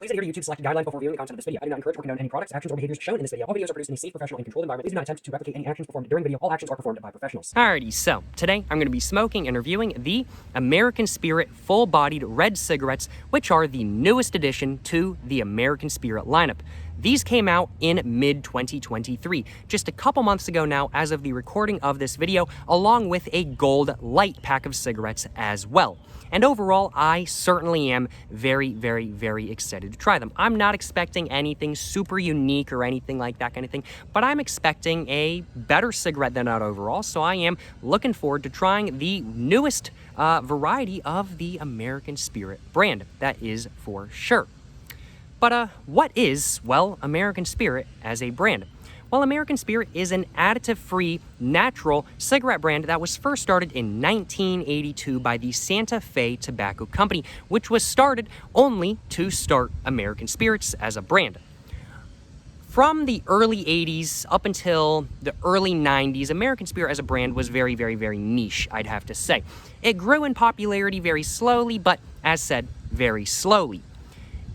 Please adhere to YouTube selected guidelines before viewing the content of this video. I do not encourage or condone any products, actions, or behaviors shown in this video. All videos are produced in a safe, professional, and controlled environment. Please do not attempt to replicate any actions performed during the video. All actions are performed by professionals. Alrighty, so today I'm going to be smoking and reviewing the American Spirit Full-Bodied Red cigarettes, which are the newest addition to the American Spirit lineup. These came out in mid-2023, just a couple months ago now as of the recording of this video, along with a gold light pack of cigarettes as well. And overall, I certainly am very, very, very excited to try them. I'm not expecting anything super unique or anything like that kind of thing, but I'm expecting a better cigarette than that overall, so I am looking forward to trying the newest variety of the American Spirit brand, that is for sure. But what is, well, American Spirit as a brand? Well, American Spirit is an additive-free, natural cigarette brand that was first started in 1982 by the Santa Fe Tobacco Company, which was started only to start American Spirits as a brand. From the early 80s up until the early 90s, American Spirit as a brand was very, very, very niche, I'd have to say. It grew in popularity very slowly, but as said, very slowly.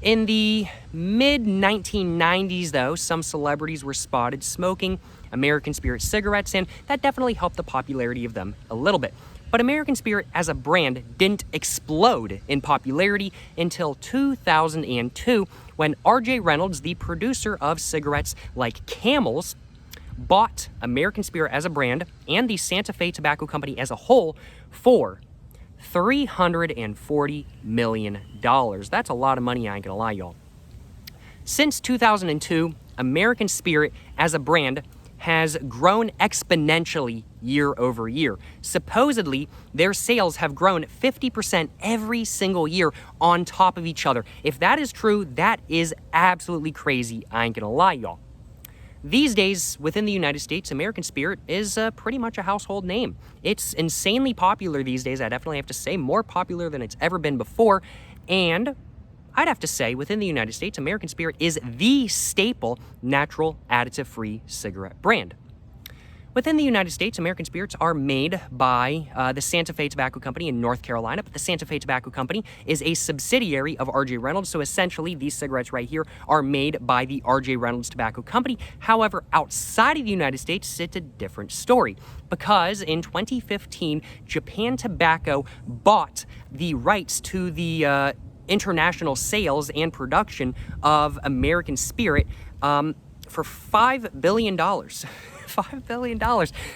In the mid-1990s, though, some celebrities were spotted smoking American Spirit cigarettes, and that definitely helped the popularity of them a little bit. But American Spirit as a brand didn't explode in popularity until 2002, when RJ Reynolds, the producer of cigarettes like Camels, bought American Spirit as a brand and the Santa Fe Tobacco Company as a whole for $340 million. That's a lot of money, I ain't gonna lie, y'all. Since 2002, American Spirit as a brand has grown exponentially year over year. Supposedly, their sales have grown 50% every single year on top of each other. If that is true, that is absolutely crazy, I ain't gonna lie, y'all. These days, within the United States, American Spirit is pretty much a household name. It's insanely popular these days, I definitely have to say, more popular than it's ever been before. And I'd have to say, within the United States, American Spirit is the staple natural additive-free cigarette brand. Within the United States, American Spirits are made by the Santa Fe Tobacco Company in North Carolina, but the Santa Fe Tobacco Company is a subsidiary of RJ Reynolds, so essentially these cigarettes right here are made by the RJ Reynolds Tobacco Company. However, outside of the United States, it's a different story, because in 2015, Japan Tobacco bought the rights to the international sales and production of American Spirit for $5 billion. $5 billion.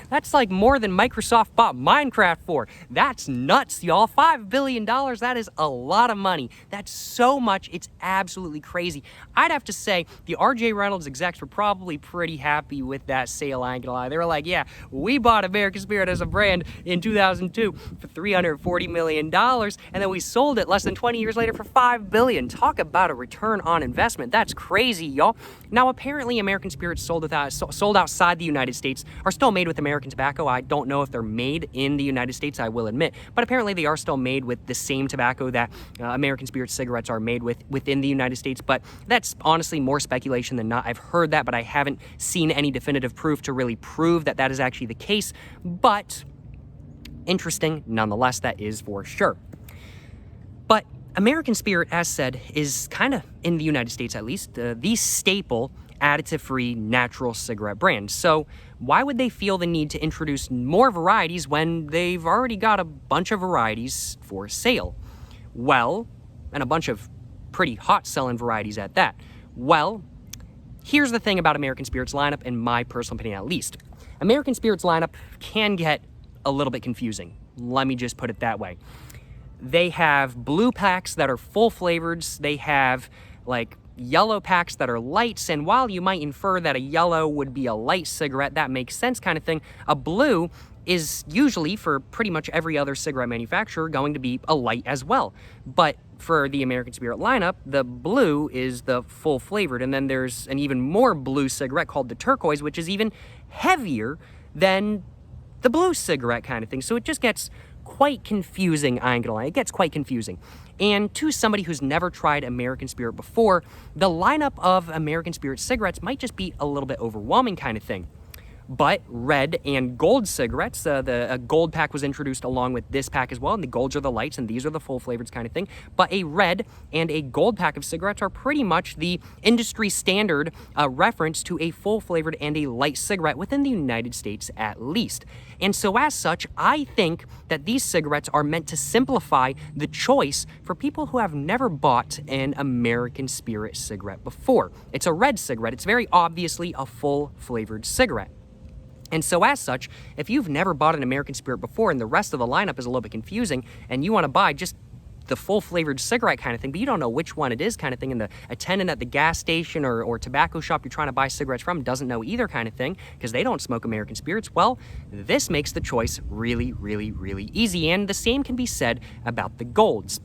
That's like more than Microsoft bought Minecraft for. That's nuts, y'all. $5 billion, that is a lot of money. That's so much, it's absolutely crazy. I'd have to say the RJ Reynolds execs were probably pretty happy with that sale, I ain't gonna lie. They were like, yeah, we bought American Spirit as a brand in 2002 for $340 million, and then we sold it less than 20 years later for $5 billion. Talk about a return on investment. That's crazy, y'all. Now, apparently, American Spirit sold outside the United States are still made with American tobacco. I don't know if they're made in the United States, I will admit, but apparently they are still made with the same tobacco that American Spirit cigarettes are made with within the United States, but that's honestly more speculation than not. I've heard that, but I haven't seen any definitive proof to really prove that that is actually the case, but interesting nonetheless, that is for sure. But American Spirit, as said, is kind of, in the United States at least, the staple additive-free natural cigarette brand. So why would they feel the need to introduce more varieties when they've already got a bunch of varieties for sale? Well, and a bunch of pretty hot-selling varieties at that. Well, here's the thing about American Spirit's lineup, in my personal opinion at least. American Spirit's lineup can get a little bit confusing. Let me just put it that way. They have blue packs that are full flavors. They have like yellow packs that are lights, and while you might infer that a yellow would be a light cigarette, that makes sense kind of thing, a blue is usually, for pretty much every other cigarette manufacturer, going to be a light as well. But for the American Spirit lineup, the blue is the full flavored, and then there's an even more blue cigarette called the turquoise, which is even heavier than the blue cigarette kind of thing. So it just gets quite confusing, I ain't gonna lie. It gets quite confusing. And to somebody who's never tried American Spirit before, the lineup of American Spirit cigarettes might just be a little bit overwhelming kind of thing. But red and gold cigarettes, the gold pack was introduced along with this pack as well, and the golds are the lights, and these are the full flavors kind of thing. But a red and a gold pack of cigarettes are pretty much the industry standard reference to a full flavored and a light cigarette within the United States at least. And so as such, I think that these cigarettes are meant to simplify the choice for people who have never bought an American Spirit cigarette before. It's a red cigarette. It's very obviously a full flavored cigarette. And so as such, if you've never bought an American Spirit before and the rest of the lineup is a little bit confusing and you want to buy just the full flavored cigarette kind of thing, but you don't know which one it is kind of thing, and the attendant at the gas station or tobacco shop you're trying to buy cigarettes from doesn't know either kind of thing because they don't smoke American Spirits, well, this makes the choice really, really, really easy, and the same can be said about the golds.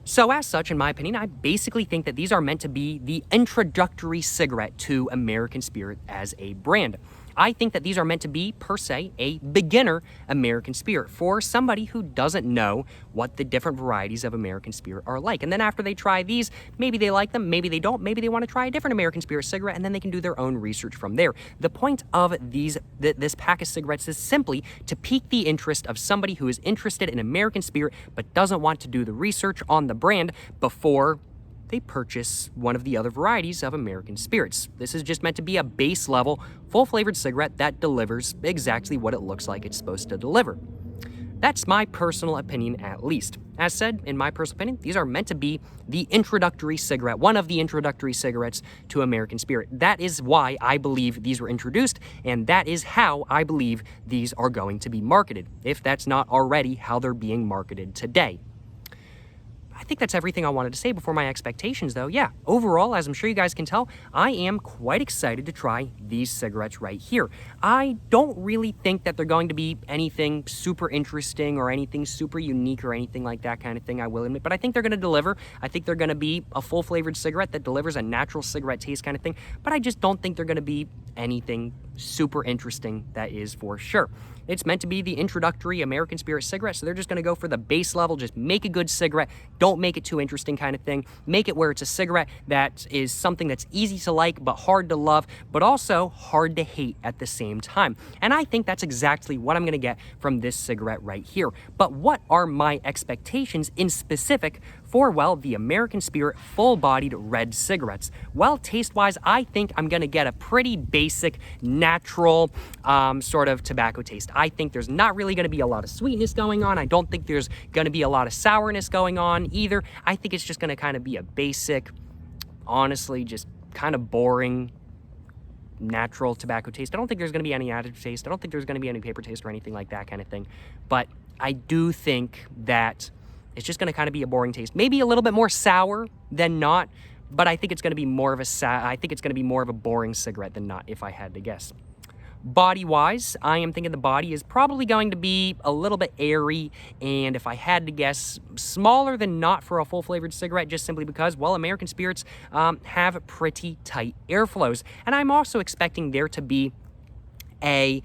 So as such, in my opinion, I basically think that these are meant to be the introductory cigarette to American Spirit as a brand. I think that these are meant to be, per se, a beginner American Spirit for somebody who doesn't know what the different varieties of American Spirit are like. And then after they try these, maybe they like them, maybe they don't, maybe they want to try a different American Spirit cigarette, and then they can do their own research from there. The point of this pack of cigarettes is simply to pique the interest of somebody who is interested in American Spirit but doesn't want to do the research on the brand before they purchase one of the other varieties of American Spirits. This is just meant to be a base level, full flavored cigarette that delivers exactly what it looks like it's supposed to deliver. That's my personal opinion, at least. As said, in my personal opinion, these are meant to be the introductory cigarette, one of the introductory cigarettes to American Spirit. That is why I believe these were introduced, and that is how I believe these are going to be marketed, if that's not already how they're being marketed today. I think that's everything I wanted to say before my expectations, though. Yeah, overall, as I'm sure you guys can tell, I am quite excited to try these cigarettes right here. I don't really think that they're going to be anything super interesting or anything super unique or anything like that kind of thing, I will admit, but I think they're going to deliver. I think they're going to be a full-flavored cigarette that delivers a natural cigarette taste kind of thing, but I just don't think they're going to be anything super interesting, that is for sure. It's meant to be the introductory American Spirit cigarette, so they're just going to go for the base level, just make a good cigarette, don't make it too interesting kind of thing, make it where it's a cigarette that is something that's easy to like but hard to love, but also hard to hate at the same time. And I think that's exactly what I'm going to get from this cigarette right here. But what are my expectations in specific for, well, the American Spirit full-bodied red cigarettes? Well, taste-wise, I think I'm going to get a pretty basic, natural sort of tobacco taste. I think there's not really going to be a lot of sweetness going on. I don't think there's going to be a lot of sourness going on either. I think it's just going to kind of be a basic, honestly, just kind of boring, natural tobacco taste. I don't think there's going to be any additive taste. I don't think there's going to be any paper taste or anything like that kind of thing. But I do think that it's just going to kind of be a boring taste. Maybe a little bit more sour than not, but I think it's going to be more of a boring cigarette than not, if I had to guess. Body-wise, I am thinking the body is probably going to be a little bit airy, and if I had to guess, smaller than not for a full-flavored cigarette, just simply because, well, American Spirits have pretty tight airflows. And I'm also expecting there to be a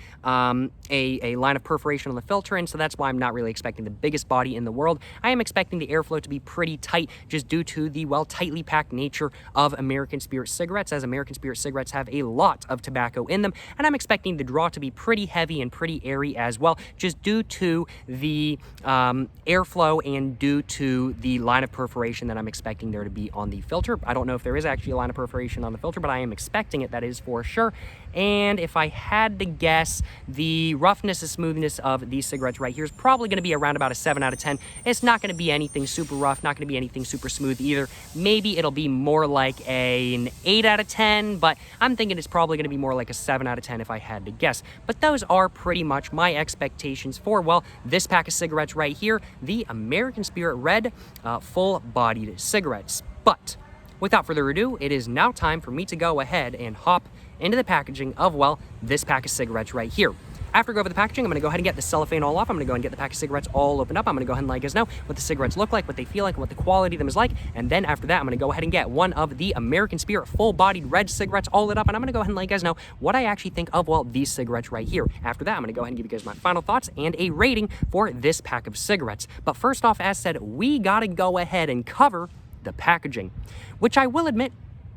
line of perforation on the filter, and so that's why I'm not really expecting the biggest body in the world. I am expecting the airflow to be pretty tight just due to the, well, tightly packed nature of American Spirit cigarettes, as American Spirit cigarettes have a lot of tobacco in them, and I'm expecting the draw to be pretty heavy and pretty airy as well, just due to the airflow and due to the line of perforation that I'm expecting there to be on the filter. I don't know if there is actually a line of perforation on the filter, but I am expecting it, that is for sure. And if I had to guess, the roughness and smoothness of these cigarettes right here is probably going to be around about a 7 out of 10. It's not going to be anything super rough, not going to be anything super smooth either. Maybe it'll be more like an 8 out of 10, but I'm thinking it's probably going to be more like a 7 out of 10 if I had to guess. But those are pretty much my expectations for, well, this pack of cigarettes right here, the American Spirit Red full-bodied cigarettes. But without further ado, it is now time for me to go ahead and hop into the packaging of, well, this pack of cigarettes right here. After I go over the packaging, I'm going to go ahead and get the cellophane all off. I'm going to go and get the pack of cigarettes all opened up. I'm going to go ahead and let you guys know what the cigarettes look like, what they feel like, and what the quality of them is like. And then after that, I'm going to go ahead and get one of the American Spirit full-bodied red cigarettes all lit up. And I'm going to go ahead and let you guys know what I actually think of, well, these cigarettes right here. After that, I'm going to go ahead and give you guys my final thoughts and a rating for this pack of cigarettes. But first off, as said, we got to go ahead and cover the packaging, which I will admit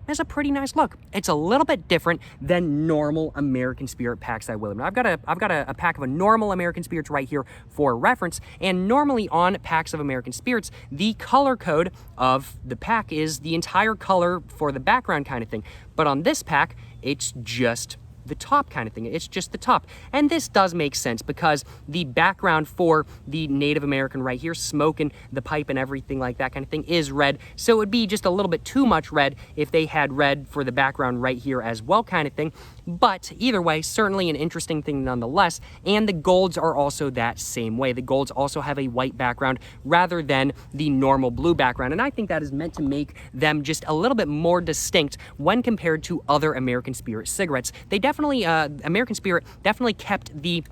is a pretty nice look. It's a little bit different than normal American Spirit packs, I will admit. I've got a pack of a normal American Spirits right here for reference, and normally on packs of American Spirits, the color code of the pack is the entire color for the background kind of thing. But on this pack, it's just the top kind of thing. It's just the top. And this does make sense because the background for the Native American right here, smoking the pipe and everything like that kind of thing, is red. So it would be just a little bit too much red if they had red for the background right here as well kind of thing. But either way, certainly an interesting thing nonetheless. And the golds are also that same way. The golds also have a white background rather than the normal blue background. And I think that is meant to make them just a little bit more distinct when compared to other American Spirit cigarettes. They definitely, American Spirit definitely kept the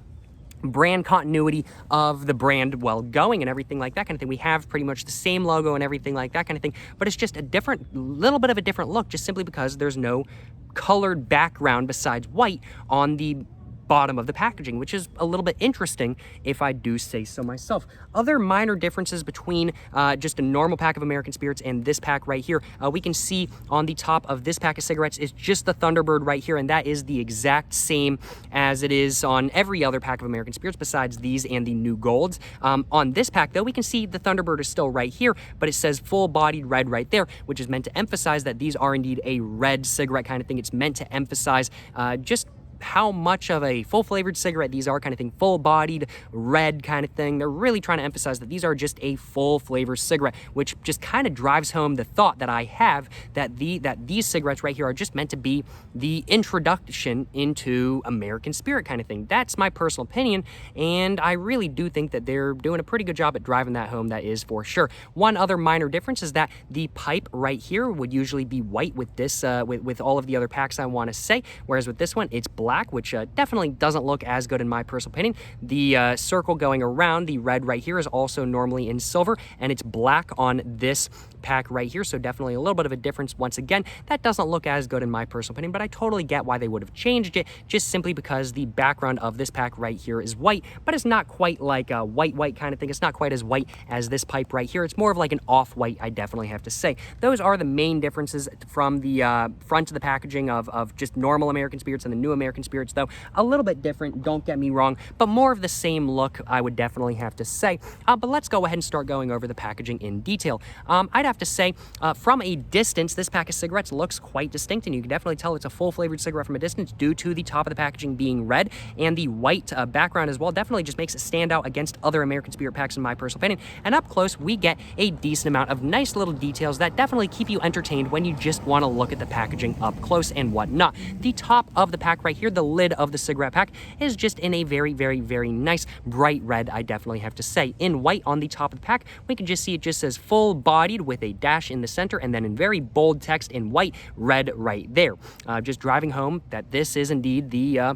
brand continuity of the brand well going and everything like that kind of thing. We have pretty much the same logo and everything like that kind of thing, but it's just a little bit of a different look just simply because there's no colored background besides white on the bottom of the packaging, which is a little bit interesting if I do say so myself. Other minor differences between just a normal pack of American Spirits and this pack right here, we can see on the top of this pack of cigarettes is just the Thunderbird right here, and that is the exact same as it is on every other pack of American Spirits besides these and the new golds. On this pack though, we can see the Thunderbird is still right here, but it says Full-Bodied red right there, which is meant to emphasize that these are indeed a red cigarette kind of thing. It's meant to emphasize just how much of a full-flavored cigarette these are kind of thing, full-bodied, red kind of thing. They're really trying to emphasize that these are just a full-flavor cigarette, which just kind of drives home the thought that I have that these cigarettes right here are just meant to be the introduction into American Spirit kind of thing. That's my personal opinion, and I really do think that they're doing a pretty good job at driving that home, that is for sure. One other minor difference is that the pipe right here would usually be white with this, with all of the other packs, I want to say, whereas with this one, it's black, which definitely doesn't look as good in my personal opinion. The circle going around the red right here is also normally in silver, and it's black on this pack right here, so definitely a little bit of a difference. Once again, that doesn't look as good in my personal opinion, but I totally get why they would have changed it, just simply because the background of this pack right here is white, but it's not quite like a white kind of thing. It's not quite as white as this pipe right here. It's more of like an off-white, I definitely have to say. Those are the main differences from the front of the packaging of just normal American Spirits and the new American Spirits, though a little bit different, don't get me wrong, but more of the same look, I would definitely have to say. But let's go ahead and start going over the packaging in detail. I'd have to say, from a distance, this pack of cigarettes looks quite distinct, and you can definitely tell it's a full-flavored cigarette from a distance due to the top of the packaging being red, and the white background as well definitely just makes it stand out against other American Spirit packs in my personal opinion. And up close, we get a decent amount of nice little details that definitely keep you entertained when you just want to look at the packaging up close and whatnot. The top of the pack right here, the lid of the cigarette pack, is just in a very, very, very nice bright red, I definitely have to say. In white on the top of the pack, we can just see it just says Full-Bodied with a dash in the center, and then in very bold text in white, red right there. Just driving home that this is indeed the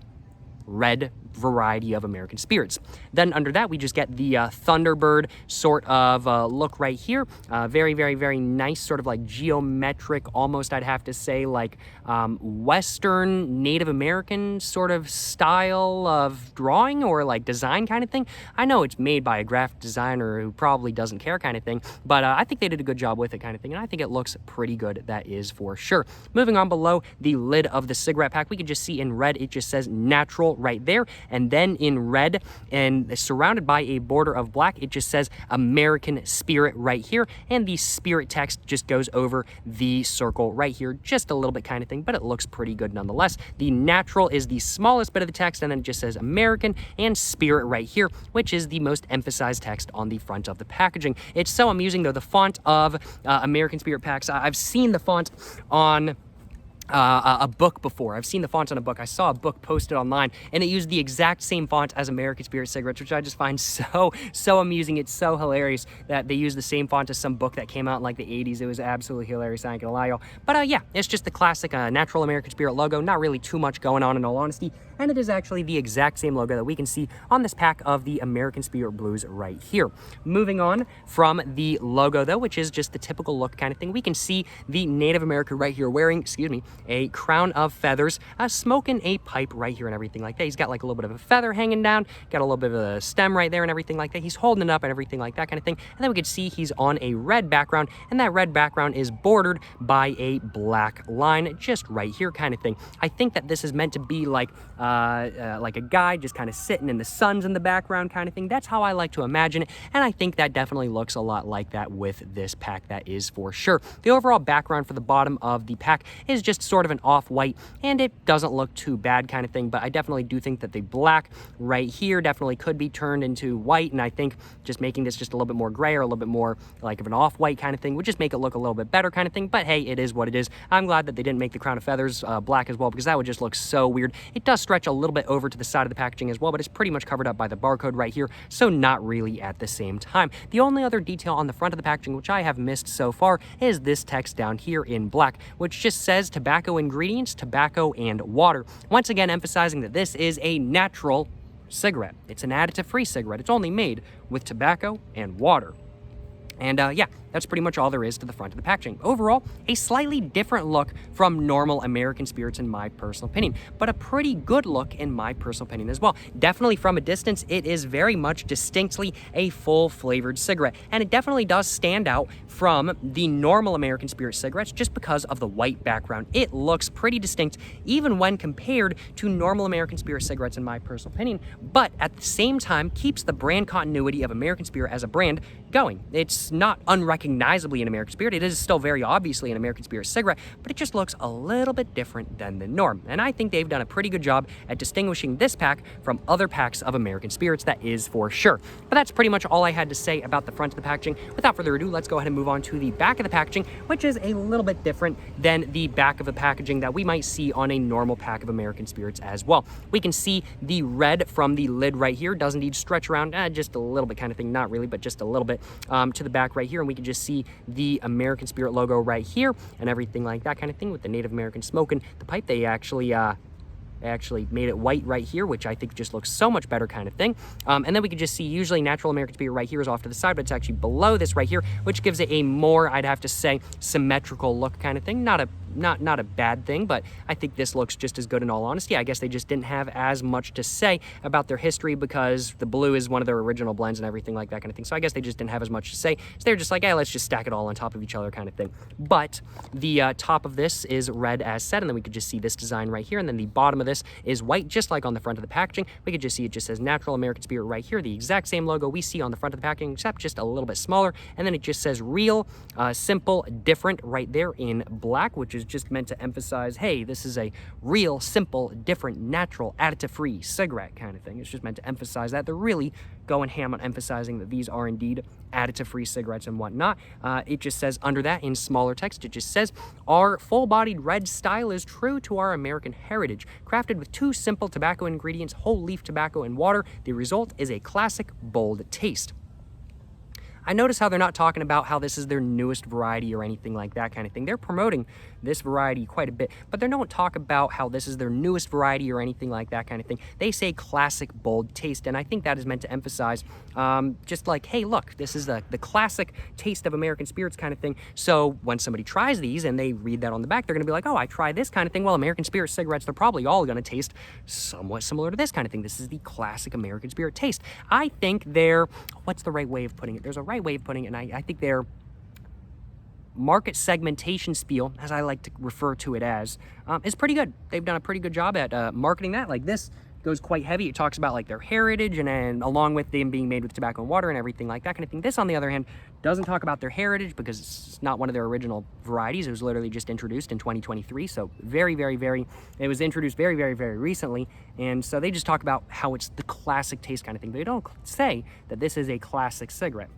red variety of American Spirits. Then under that, we just get the Thunderbird sort of look right here. Very, very, very nice, sort of like geometric, almost I'd have to say like Western Native American sort of style of drawing or like design kind of thing. I know it's made by a graphic designer who probably doesn't care kind of thing, but I think they did a good job with it kind of thing, and I think it looks pretty good, that is for sure. Moving on below the lid of the cigarette pack, we can just see in red, it just says natural right there, and then in red and surrounded by a border of black, it just says American Spirit right here, and the Spirit text just goes over the circle right here, just a little bit kind of thing, but it looks pretty good nonetheless. The natural is the smallest bit of the text, and then it just says American and Spirit right here, which is the most emphasized text on the front of the packaging. It's so amusing though, the font of American Spirit packs, I've seen the font on a book before. I've seen the font on a book. I saw a book posted online, and it used the exact same font as American Spirit cigarettes, which I just find so amusing. It's so hilarious that they use the same font as some book that came out in like the 80s. It was absolutely hilarious, I ain't gonna lie, y'all. But yeah, it's just the classic natural American Spirit logo. Not really too much going on, in all honesty. And it is actually the exact same logo that we can see on this pack of the American Spirit Blues right here. Moving on from the logo though, which is just the typical look kind of thing, we can see the Native American right here wearing, a crown of feathers, smoking a pipe right here and everything like that. He's got like a little bit of a feather hanging down, got a little bit of a stem right there and everything like that. He's holding it up and everything like that kind of thing. And then we can see he's on a red background, and that red background is bordered by a black line just right here kind of thing. I think that this is meant to be like a guy just kind of sitting, and the sun's in the background kind of thing. That's how I like to imagine it, and I think that definitely looks a lot like that with this pack, that is for sure. The overall background for the bottom of the pack is just sort of an off-white, and it doesn't look too bad kind of thing, but I definitely do think that the black right here definitely could be turned into white, and I think just making this just a little bit more gray or a little bit more like of an off-white kind of thing would just make it look a little bit better kind of thing. But hey, it is what it is. I'm glad that they didn't make the crown of feathers black as well, because that would just look so weird. It does stretch a little bit over to the side of the packaging as well, but it's pretty much covered up by the barcode right here, so not really at the same time. The only other detail on the front of the packaging which I have missed so far is this text down here in black, which just says tobacco ingredients, tobacco and water. Once again emphasizing that this is a natural cigarette. It's an additive-free cigarette. It's only made with tobacco and water. And yeah, that's pretty much all there is to the front of the packaging. Overall, a slightly different look from normal American spirits in my personal opinion, but a pretty good look in my personal opinion as well. Definitely from a distance, it is very much distinctly a full flavored cigarette, and it definitely does stand out from the normal American spirit cigarettes just because of the white background. It looks pretty distinct even when compared to normal American spirit cigarettes in my personal opinion, but at the same time keeps the brand continuity of American Spirit as a brand going. It's not unrecognizably an American Spirit. It is still very obviously an American Spirit cigarette, but it just looks a little bit different than the norm. And I think they've done a pretty good job at distinguishing this pack from other packs of American Spirits, that is for sure. But that's pretty much all I had to say about the front of the packaging. Without further ado, let's go ahead and move on to the back of the packaging, which is a little bit different than the back of the packaging that we might see on a normal pack of American Spirits as well. We can see the red from the lid right here does indeed stretch around just a little bit kind of thing, not really, but just a little bit to the back right here, and we can just see the American Spirit logo right here and everything like that kind of thing with the Native American smoking the pipe. They actually made it white right here, which I think just looks so much better kind of thing. And then we can just see usually natural American Spirit right here is off to the side, but it's actually below this right here, which gives it a more, I'd have to say, symmetrical look kind of thing. Not a bad thing, but I think this looks just as good in all honesty. I guess they just didn't have as much to say about their history because the blue is one of their original blends and everything like that kind of thing. So I guess they just didn't have as much to say. So they're just like, hey, let's just stack it all on top of each other kind of thing. But the top of this is red as said, and then we could just see this design right here, and then the bottom of this is white, just like on the front of the packaging. We could just see it just says Natural American Spirit right here, the exact same logo we see on the front of the packaging, except just a little bit smaller. And then it just says real, simple, different right there in black, which is just meant to emphasize, hey, this is a real, simple, different, natural, additive-free cigarette kind of thing. It's just meant to emphasize that. They're really going ham on emphasizing that these are indeed additive-free cigarettes and whatnot. It just says under that in smaller text, it just says, our full-bodied red style is true to our American heritage. Crafted with two simple tobacco ingredients, whole leaf tobacco and water, the result is a classic, bold taste. I notice how they're not talking about how this is their newest variety or anything like that kind of thing. They're promoting this variety quite a bit, but they don't talk about how this is their newest variety or anything like that kind of thing. They say classic, bold taste, and I think that is meant to emphasize just like, hey, look, this is the classic taste of American Spirits kind of thing. So when somebody tries these and they read that on the back, they're going to be like, oh, I try this kind of thing. Well, American Spirit cigarettes, they're probably all going to taste somewhat similar to this kind of thing. This is the classic American Spirit taste. I think they're, what's the right way of putting it? There's a right way of putting it, and I think their market segmentation spiel, as I like to refer to it as, is pretty good. They've done a pretty good job at marketing that. Like this goes quite heavy. It talks about like their heritage and along with them being made with tobacco and water and everything like that kind of thing. This, on the other hand, doesn't talk about their heritage because it's not one of their original varieties. It was literally just introduced in 2023. So it was introduced very, very, very recently. And so they just talk about how it's the classic taste kind of thing. They don't say that this is a classic cigarette.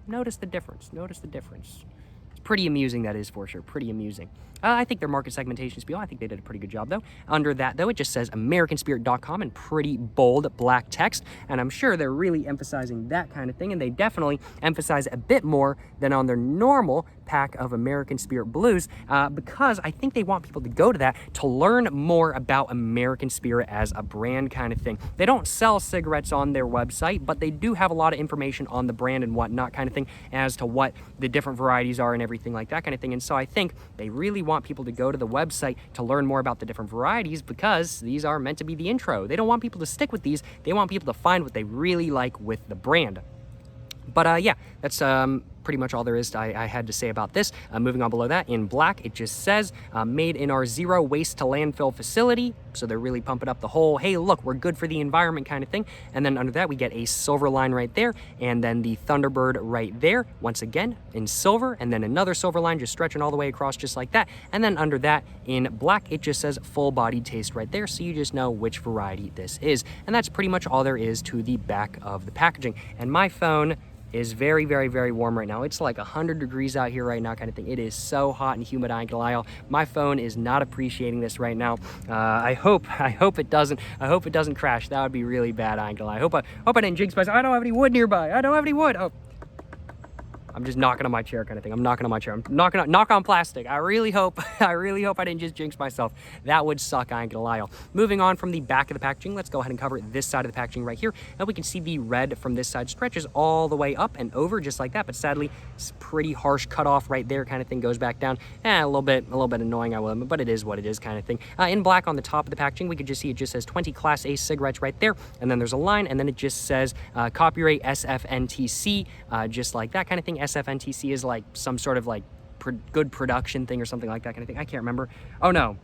Notice the difference. Notice the difference. It's pretty amusing, that is for sure. Pretty amusing. I think their market segmentation spiel, I think they did a pretty good job, though. Under that, though, it just says AmericanSpirit.com in pretty bold black text, and I'm sure they're really emphasizing that kind of thing, and they definitely emphasize a bit more than on their normal pack of American Spirit Blues, because I think they want people to go to that to learn more about American Spirit as a brand kind of thing. They don't sell cigarettes on their website, but they do have a lot of information on the brand and whatnot kind of thing as to what the different varieties are and everything like that kind of thing, and so I think they really want people to go to the website to learn more about the different varieties, because these are meant to be the intro. They don't want people to stick with these. They want people to find what they really like with the brand. But yeah, that's pretty much all there is I had to say about this. Moving on below that, in black, it just says, made in our zero waste to landfill facility. So they're really pumping up the whole, hey, look, we're good for the environment kind of thing. And then under that, we get a silver line right there, and then the Thunderbird right there, once again, in silver, and then another silver line just stretching all the way across just like that. And then under that, in black, it just says full-bodied taste right there, so you just know which variety this is. And that's pretty much all there is to the back of the packaging. And my phone is very, very, very warm right now. It's like 100 degrees out here right now kind of thing. It is so hot and humid, I ain't gonna lie. My phone is not appreciating this right now. I hope it doesn't crash. That would be really bad, I ain't gonna lie. I hope I didn't jinx myself. I don't have any wood nearby. I don't have any wood. Oh. I'm just knocking on my chair kind of thing. I'm knocking on my chair. I'm knock on plastic. I really hope I didn't just jinx myself. That would suck, I ain't gonna lie. Moving on from the back of the packaging, let's go ahead and cover this side of the packaging right here. And we can see the red from this side stretches all the way up and over just like that, but sadly, it's pretty harsh cutoff right there kind of thing, goes back down. A little bit annoying, I will admit, but it is what it is kind of thing. In black on the top of the packaging, we can just see it just says 20 Class A cigarettes right there, and then there's a line, and then it just says copyright SFNTC, just like that kind of thing. SFNTC is like some sort of like good production thing or something like that kind of thing. I can't remember. Oh no.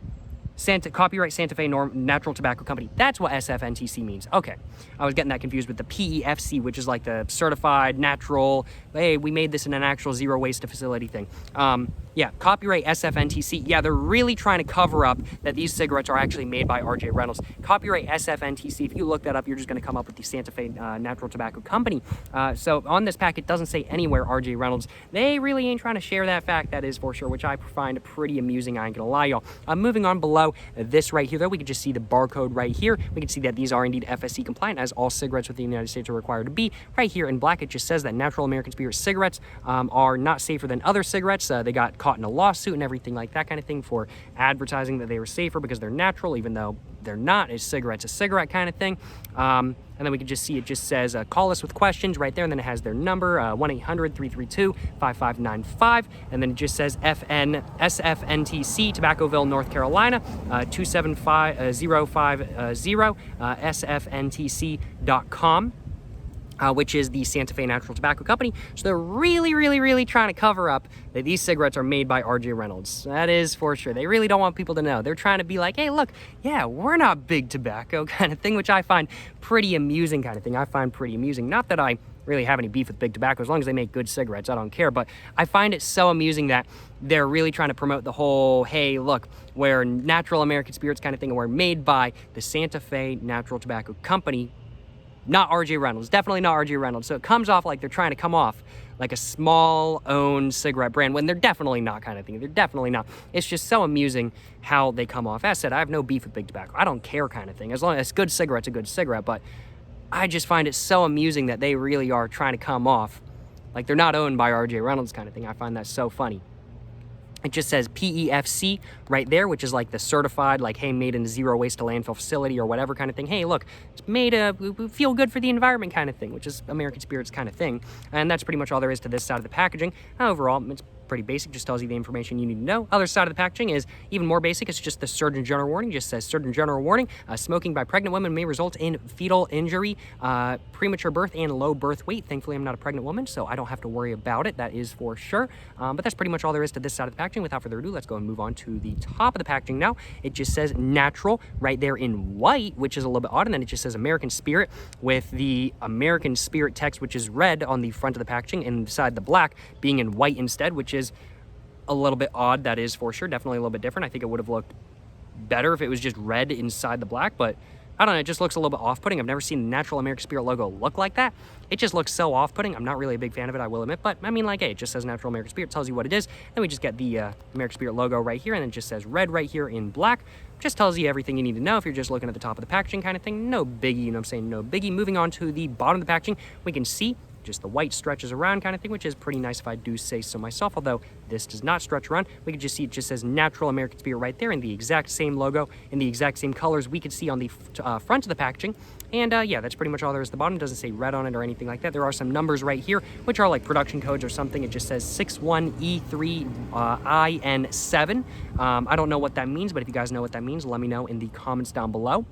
Copyright Santa Fe Natural Tobacco Company. That's what SFNTC means. Okay. I was getting that confused with the PEFC, which is like the certified natural, hey, we made this in an actual zero waste facility thing. Yeah, copyright SFNTC. Yeah, they're really trying to cover up that these cigarettes are actually made by RJ Reynolds. Copyright SFNTC, if you look that up, you're just going to come up with the Santa Fe Natural Tobacco Company. So on this pack, it doesn't say anywhere RJ Reynolds. They really ain't trying to share that fact, that is for sure, which I find pretty amusing, I ain't gonna lie, y'all. Moving on below this right here, though, we can just see the barcode right here. We can see that these are indeed FSC compliant, as all cigarettes within the United States are required to be. Right here in black, it just says that Natural American Spirit cigarettes are not safer than other cigarettes. They got caught in a lawsuit and everything like that kind of thing for advertising that they were safer because they're natural, even though they're not. A cigarette's a cigarette kind of thing. And then we can just see it just says call us with questions right there, and then it has their number, 1-800-332-5595, and then it just says SFNTC, Tobaccoville, North Carolina, 275-050, sfntc.com. Which is the Santa Fe Natural Tobacco Company. So they're really, really, really trying to cover up that these cigarettes are made by RJ Reynolds. That is for sure. They really don't want people to know. They're trying to be like, hey, look, yeah, we're not big tobacco kind of thing, which I find pretty amusing kind of thing. I find pretty amusing. Not that I really have any beef with big tobacco. As long as they make good cigarettes, I don't care. But I find it so amusing that they're really trying to promote the whole, hey, look, we're natural American spirits kind of thing, and we're made by the Santa Fe Natural Tobacco Company, not RJ Reynolds, definitely not RJ Reynolds. So it comes off like they're trying to come off like a small-owned cigarette brand when they're definitely not kind of thing. They're definitely not. It's just so amusing how they come off. As I said, I have no beef with big tobacco. I don't care kind of thing. As long as it's good cigarette's a good cigarette, but I just find it so amusing that they really are trying to come off like they're not owned by RJ Reynolds kind of thing. I find that so funny. It just says PEFC right there, which is like the certified, like, hey, made in a zero waste to landfill facility or whatever kind of thing. Hey, look, it's made we feel good for the environment kind of thing, which is American Spirits kind of thing. And that's pretty much all there is to this side of the packaging. Overall, it's pretty basic, just tells you the information you need to know. Other side of the packaging is even more basic. It's just the Surgeon General warning. Just says Surgeon General warning, smoking by pregnant women may result in fetal injury, premature birth, and low birth weight. Thankfully, I'm not a pregnant woman, so I don't have to worry about it. That is for sure. But that's pretty much all there is to this side of the packaging. Without further ado, let's go and move on to the top of the packaging now. It just says natural right there in white, which is a little bit odd, and then it just says American Spirit with the American Spirit text, which is red on the front of the packaging, and inside the black being in white instead, which is a little bit odd. That is for sure. Definitely a little bit different. I think it would have looked better if it was just red inside the black, but I don't know, it just looks a little bit off-putting. I've never seen the natural American Spirit logo look like that. It just looks so off-putting. I'm not really a big fan of it, I will admit, but I mean, like, hey, it just says natural American Spirit, tells you what it is. Then we just get the American Spirit logo right here, and then it just says red right here in black. Just tells you everything you need to know if you're just looking at the top of the packaging kind of thing. No biggie, you know what I'm saying? No biggie. Moving on to the bottom of the packaging, we can see just the white stretches around kind of thing, which is pretty nice if I do say so myself, although this does not stretch around. We can just see it just says Natural American Spirit right there in the exact same logo, in the exact same colors we could see on the front of the packaging. And yeah, that's pretty much all there is at the bottom. It doesn't say red on it or anything like that. There are some numbers right here, which are like production codes or something. It just says 61E3IN7. I don't know what that means, but if you guys know what that means, let me know in the comments down below.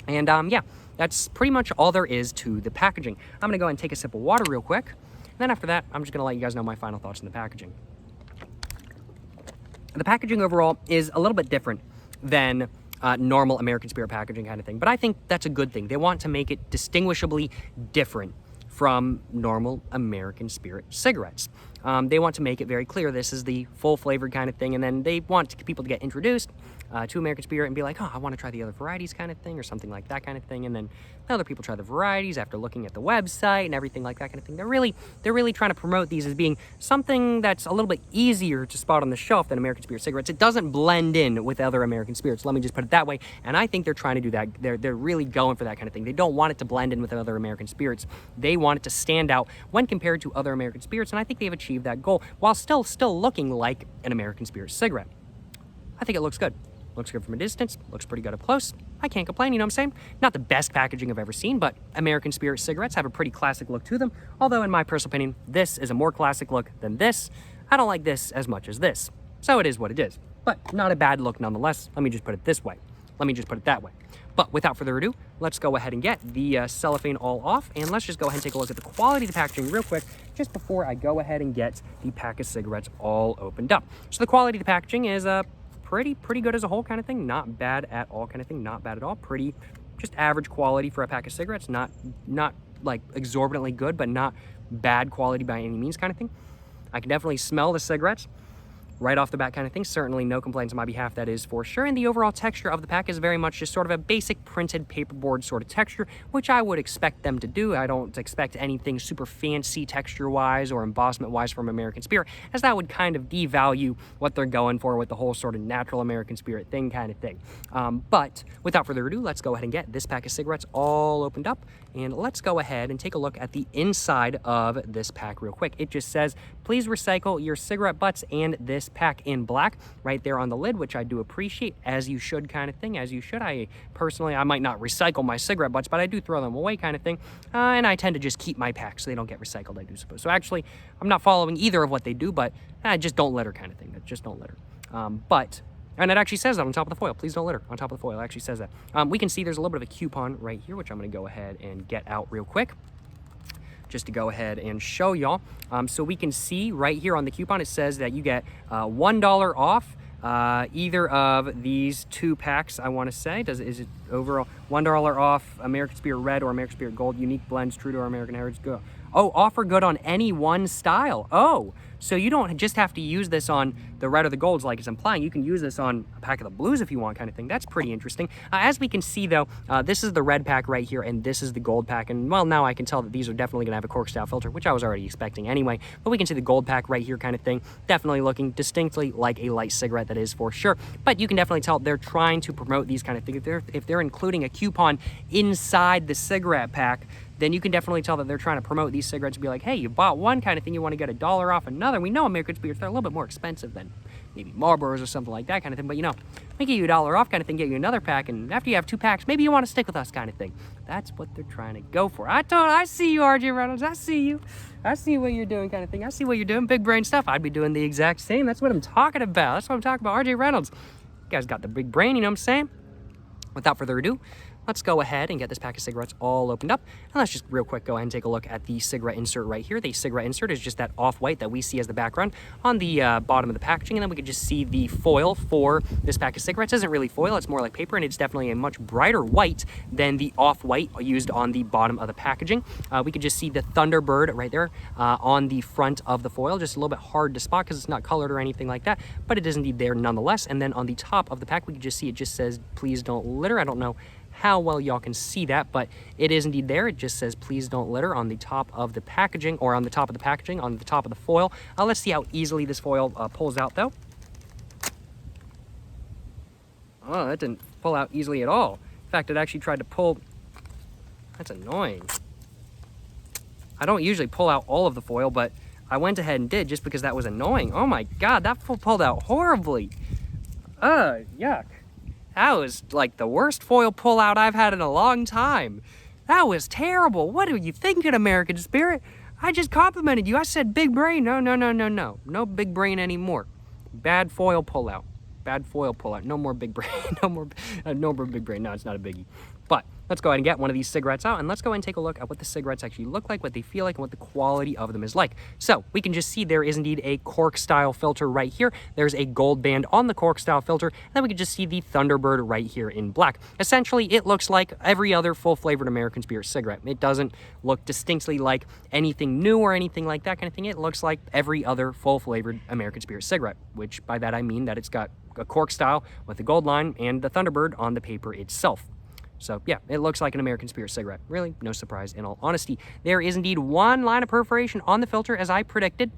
And yeah, that's pretty much all there is to the packaging. I'm gonna go ahead and take a sip of water real quick. And then after that, I'm just gonna let you guys know my final thoughts on the packaging. The packaging overall is a little bit different than normal American Spirit packaging kind of thing, but I think that's a good thing. They want to make it distinguishably different from normal American Spirit cigarettes. They want to make it very clear this is the full flavored kind of thing, and then they want people to get introduced to American Spirit and be like, oh, I want to try the other varieties kind of thing, or something like that kind of thing, and then other people try the varieties after looking at the website and everything like that kind of thing. They're really trying to promote these as being something that's a little bit easier to spot on the shelf than American Spirit cigarettes. It doesn't blend in with other American Spirits, let me just put it that way, and I think they're trying to do that. They're really going for that kind of thing. They don't want it to blend in with other American Spirits. They want it to stand out when compared to other American Spirits, and I think they've achieved that goal while still looking like an American Spirit cigarette. I think it looks good. Looks good from a distance, looks pretty good up close. I can't complain, you know what I'm saying? Not the best packaging I've ever seen, but American Spirit cigarettes have a pretty classic look to them. Although in my personal opinion, this is a more classic look than this. I don't like this as much as this. So it is what it is, but not a bad look nonetheless. Let me just put it this way. Let me just put it that way. But without further ado, let's go ahead and get the cellophane all off, and let's just go ahead and take a look at the quality of the packaging real quick, just before I go ahead and get the pack of cigarettes all opened up. So the quality of the packaging is pretty good as a whole kind of thing. Not bad at all kind of thing. Not bad at all. Pretty, just average quality for a pack of cigarettes. Not like exorbitantly good, but not bad quality by any means kind of thing. I can definitely smell the cigarettes right off the bat kind of thing. Certainly no complaints on my behalf, that is for sure. And the overall texture of the pack is very much just sort of a basic printed paperboard sort of texture, which I would expect them to do. I don't expect anything super fancy texture-wise or embossment-wise from American Spirit, as that would kind of devalue what they're going for with the whole sort of natural American Spirit thing kind of thing. But without further ado, let's go ahead and get this pack of cigarettes all opened up, and let's go ahead and take a look at the inside of this pack real quick. It just says, please recycle your cigarette butts and this pack in black right there on the lid, which I do appreciate, as you should kind of thing, as you should. I might not recycle my cigarette butts, but I do throw them away kind of thing, and I tend to just keep my packs so they don't get recycled, I do suppose. So actually, I'm not following either of what they do, but just don't litter kind of thing. Just don't litter. And it actually says that on top of the foil. Please don't litter. On top of the foil, it actually says that. We can see there's a little bit of a coupon right here, which I'm going to go ahead and get out real quick, just to go ahead and show y'all. So we can see right here on the coupon, it says that you get $1 off either of these two packs, I want to say. Is it overall $1 off American Spirit Red or American Spirit Gold, unique blends true to our American heritage? Go. Oh, offer good on any one style. Oh, so you don't just have to use this on the red or the golds like it's implying. You can use this on a pack of the blues if you want kind of thing. That's pretty interesting. As we can see though, this is the red pack right here, and this is the gold pack. And well, now I can tell that these are definitely gonna have a cork style filter, which I was already expecting anyway. But we can see the gold pack right here kind of thing. Definitely looking distinctly like a light cigarette, that is for sure. But you can definitely tell they're trying to promote these kind of things. If they're including a coupon inside the cigarette pack, then you can definitely tell that they're trying to promote these cigarettes to be like, hey, you bought one kind of thing, you want to get $1 off another. We know American Spirits, they're a little bit more expensive than maybe Marlboros or something like that kind of thing, but you know, we give you $1 off kind of thing, get you another pack, and after you have 2 packs, maybe you want to stick with us kind of thing. That's what they're trying to go for. I see you, RJ Reynolds, I see you. I see what you're doing kind of thing. I see what you're doing, big brain stuff. I'd be doing the exact same. That's what I'm talking about. That's what I'm talking about, RJ Reynolds. You guys got the big brain, you know what I'm saying? Without further ado, let's go ahead and get this pack of cigarettes all opened up. And let's just real quick go ahead and take a look at the cigarette insert right here. The cigarette insert is just that off-white that we see as the background on the bottom of the packaging. And then we can just see the foil for this pack of cigarettes. It isn't really foil, it's more like paper, and it's definitely a much brighter white than the off-white used on the bottom of the packaging. We can just see the Thunderbird right there on the front of the foil. Just a little bit hard to spot because it's not colored or anything like that, but it is indeed there nonetheless. And then on the top of the pack, we can just see it just says, please don't litter. I don't know how well y'all can see that, but it is indeed there. It just says please don't litter on the top of the packaging, or on the top of the packaging, on the top of the foil. Let's see how easily this foil pulls out though. Oh, that didn't pull out easily at all. In fact, it actually tried to pull. That's annoying. I don't usually pull out all of the foil, but I went ahead and did just because that was annoying. Oh my God, that pulled out horribly. Yuck. That was like the worst foil pullout I've had in a long time. That was terrible. What are you thinking, American Spirit? I just complimented you. I said big brain. No. No big brain anymore. Bad foil pullout. Bad foil pullout. No more big brain. No more big brain. No, it's not a biggie. But let's go ahead and get one of these cigarettes out, and let's go ahead and take a look at what the cigarettes actually look like, what they feel like, and what the quality of them is like. So we can just see there is indeed a cork-style filter right here. There's a gold band on the cork-style filter, and then we can just see the Thunderbird right here in black. Essentially, it looks like every other full-flavored American Spirit cigarette. It doesn't look distinctly like anything new or anything like that kind of thing. It looks like every other full-flavored American Spirit cigarette, which by that I mean that it's got a cork style with the gold line and the Thunderbird on the paper itself. So yeah, it looks like an American Spirit cigarette. Really, no surprise in all honesty. There is indeed one line of perforation on the filter as I predicted.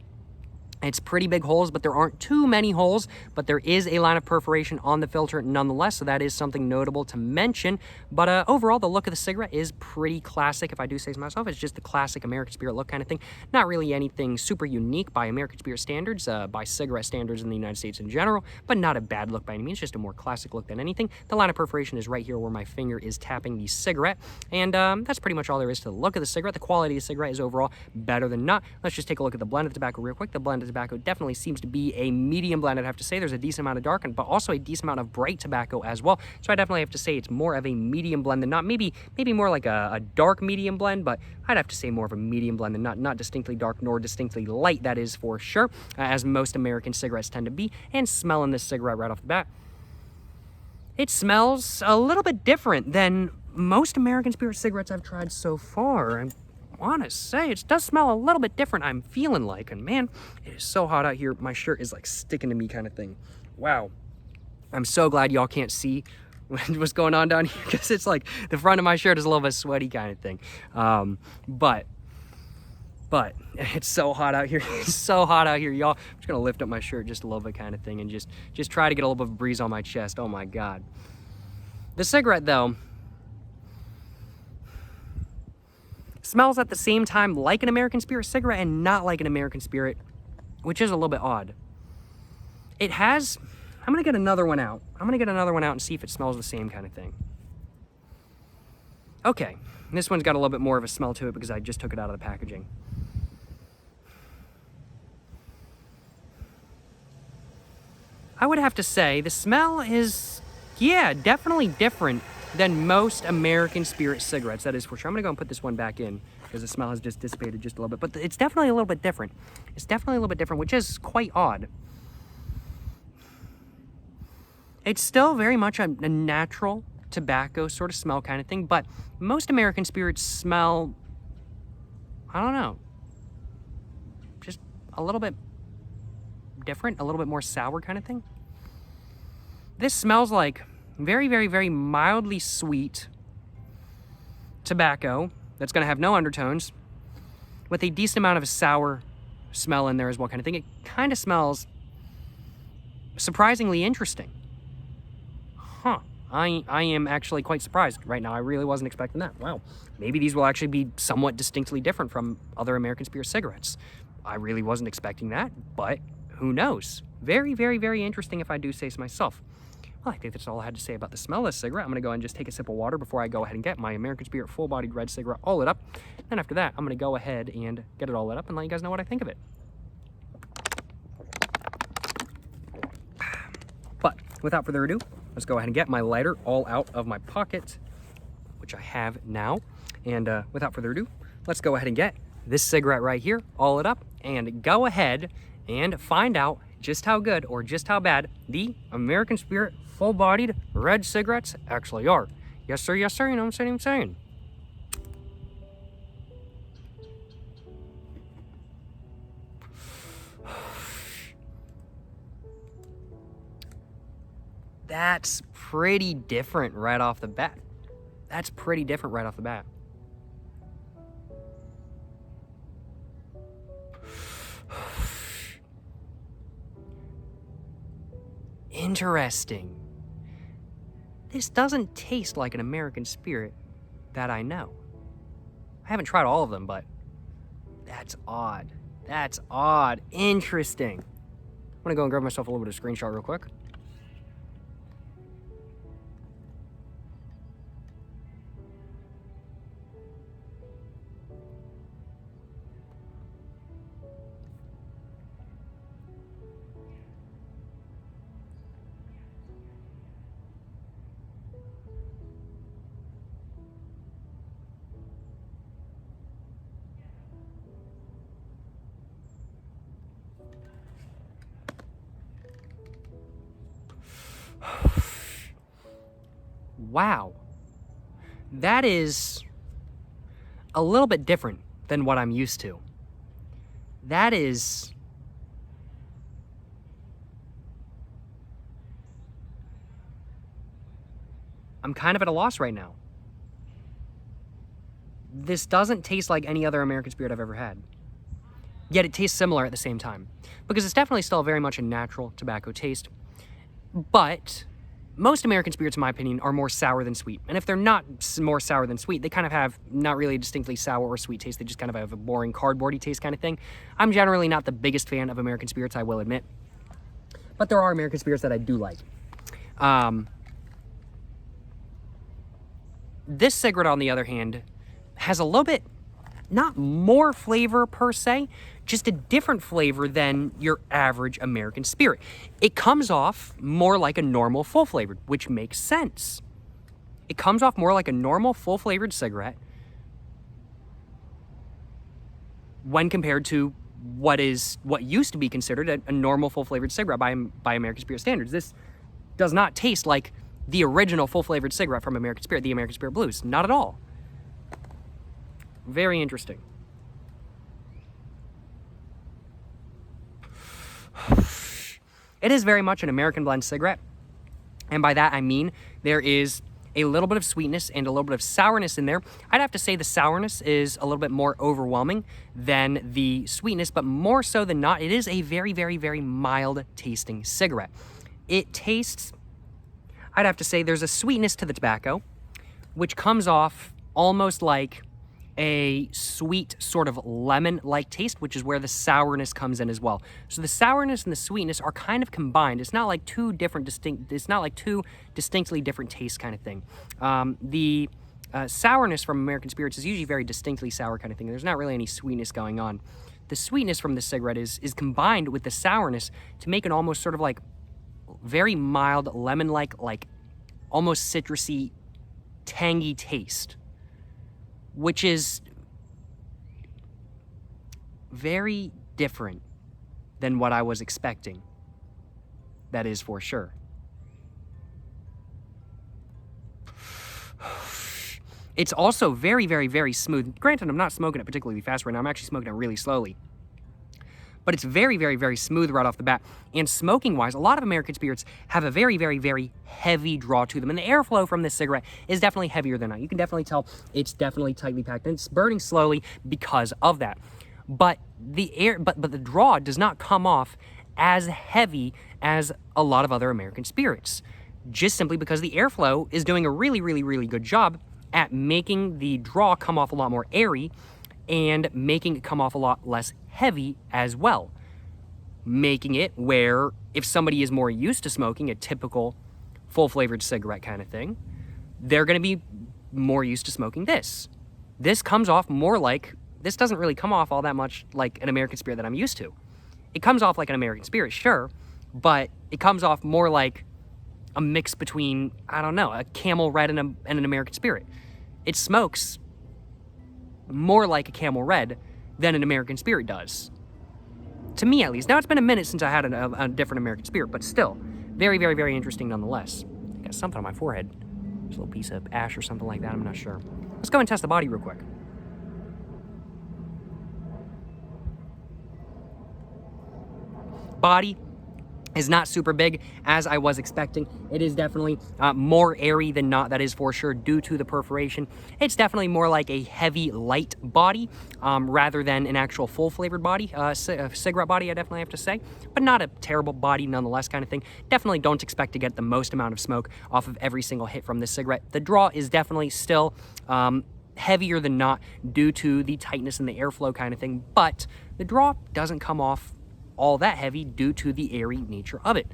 It's pretty big holes, but there aren't too many holes, but there is a line of perforation on the filter nonetheless, so that is something notable to mention. But overall, the look of the cigarette is pretty classic, if I do say so myself. It's just the classic American Spirit look kind of thing. Not really anything super unique by American Spirit standards, by cigarette standards in the United States in general, but not a bad look by any means, just a more classic look than anything. The line of perforation is right here where my finger is tapping the cigarette, and that's pretty much all there is to the look of the cigarette. The quality of the cigarette is overall better than not. Let's just take a look at the blend of tobacco real quick. The blend of tobacco definitely seems to be a medium blend. I'd have to say there's a decent amount of dark, but also a decent amount of bright tobacco as well. So I definitely have to say it's more of a medium blend than not. Maybe more like a dark medium blend, but I'd have to say more of a medium blend than not distinctly dark nor distinctly light, that is for sure, as most American cigarettes tend to be. And smelling this cigarette right off the bat, it smells a little bit different than most American Spirit cigarettes I've tried so far. I want to say it does smell a little bit different, I'm feeling like, and man, it is so hot out here. My shirt is like sticking to me kind of thing. Wow. I'm so glad y'all can't see what's going on down here, because it's like the front of my shirt is a little bit sweaty kind of thing. But it's so hot out here. It's so hot out here, y'all. I'm just gonna lift up my shirt just a little bit kind of thing and just try to get a little bit of breeze on my chest. Oh my God. The cigarette though smells at the same time like an American Spirit cigarette and not like an American Spirit, which is a little bit odd. It has, I'm gonna get another one out. I'm gonna get another one out and see if it smells the same kind of thing. Okay, this one's got a little bit more of a smell to it because I just took it out of the packaging. I would have to say the smell is, yeah, definitely different than most American Spirit cigarettes, that is for sure. I'm gonna go and put this one back in because the smell has just dissipated just a little bit, but it's definitely a little bit different. It's definitely a little bit different, which is quite odd. It's still very much a natural tobacco sort of smell kind of thing, but most American Spirits smell, I don't know, just a little bit different, a little bit more sour kind of thing. This smells like very, very, very mildly sweet tobacco that's going to have no undertones with a decent amount of a sour smell in there as well kind of thing. It kind of smells surprisingly interesting. Huh. I am actually quite surprised right now. I really wasn't expecting that. Wow. Maybe these will actually be somewhat distinctly different from other American Spirit cigarettes. I really wasn't expecting that, but who knows? Very, very, very interesting if I do say so myself. Well, I think that's all I had to say about the smell of this cigarette. I'm going to go and just take a sip of water before I go ahead and get my American Spirit Full-Bodied red cigarette all lit up. Then after that, I'm going to go ahead and get it all lit up and let you guys know what I think of it. But without further ado, let's go ahead and get my lighter all out of my pocket, which I have now. And without further ado, let's go ahead and get this cigarette right here all lit up and go ahead and find out just how good or just how bad the American Spirit Full-Bodied red cigarettes actually are. Yes, sir, yes, sir, you know what I'm saying? That's pretty different right off the bat. That's pretty different right off the bat. Interesting. This doesn't taste like an American Spirit that I know. I haven't tried all of them, but That's odd. That's odd. Interesting. I'm gonna go and grab myself a little bit of screenshot real quick. Wow. That is a little bit different than what I'm used to. That is... I'm kind of at a loss right now. This doesn't taste like any other American Spirit I've ever had. Yet it tastes similar at the same time. Because it's definitely still very much a natural tobacco taste. But most American Spirits, in my opinion, are more sour than sweet. And if they're not more sour than sweet, they kind of have not really a distinctly sour or sweet taste. They just kind of have a boring cardboardy taste kind of thing. I'm generally not the biggest fan of American Spirits, I will admit. But there are American Spirits that I do like. This cigarette, on the other hand, has a little bit, not more flavor per se, just a different flavor than your average American Spirit. It comes off more like a normal full-flavored, which makes sense. It comes off more like a normal full-flavored cigarette when compared to what used to be considered a normal full-flavored cigarette by American Spirit standards. This does not taste like the original full-flavored cigarette from American Spirit, the American Spirit Blues. Not at all. Very interesting. It is very much an American blend cigarette. And by that I mean there is a little bit of sweetness and a little bit of sourness in there. I'd have to say the sourness is a little bit more overwhelming than the sweetness, but more so than not, it is a very, very, very mild tasting cigarette. It tastes, I'd have to say there's a sweetness to the tobacco, which comes off almost like a sweet sort of lemon-like taste, which is where the sourness comes in as well. So the sourness and the sweetness are kind of combined. It's not like two distinctly different tastes kind of thing. The sourness from American Spirits is usually very distinctly sour kind of thing. There's not really any sweetness going on. The sweetness from this cigarette is combined with the sourness to make an almost sort of like very mild lemon-like, like almost citrusy, tangy taste, which is very different than what I was expecting. That is for sure. It's also very, very, very smooth. Granted, I'm not smoking it particularly fast right now. I'm actually smoking it really slowly. But it's very, very, very smooth right off the bat. And smoking-wise, a lot of American Spirits have a very, very, very heavy draw to them. And the airflow from this cigarette is definitely heavier than that. You can definitely tell it's definitely tightly packed. And it's burning slowly because of that. But the draw does not come off as heavy as a lot of other American Spirits. Just simply because the airflow is doing a really, really, really good job at making the draw come off a lot more airy and making it come off a lot less heavy as well. Making it where if somebody is more used to smoking a typical full-flavored cigarette kind of thing, they're going to be more used to smoking this. This comes off more like, this doesn't really come off all that much like an American Spirit that I'm used to. It comes off like an American Spirit, sure, but it comes off more like a mix between, I don't know, a Camel Red and an American Spirit. It smokes more like a Camel Red than an American Spirit does. To me, at least. Now, it's been a minute since I had a different American Spirit, but still, very, very, very interesting nonetheless. I got something on my forehead. Just a little piece of ash or something like that, I'm not sure. Let's go and test the body real quick. Body is not super big as I was expecting. It is definitely more airy than not, that is for sure, due to the perforation. It's definitely more like a heavy, light body rather than an actual full-flavored body, cigarette body, I definitely have to say. But not a terrible body nonetheless kind of thing. Definitely don't expect to get the most amount of smoke off of every single hit from this cigarette. The draw is definitely still heavier than not due to the tightness and the airflow kind of thing, but the draw doesn't come off all that heavy due to the airy nature of it.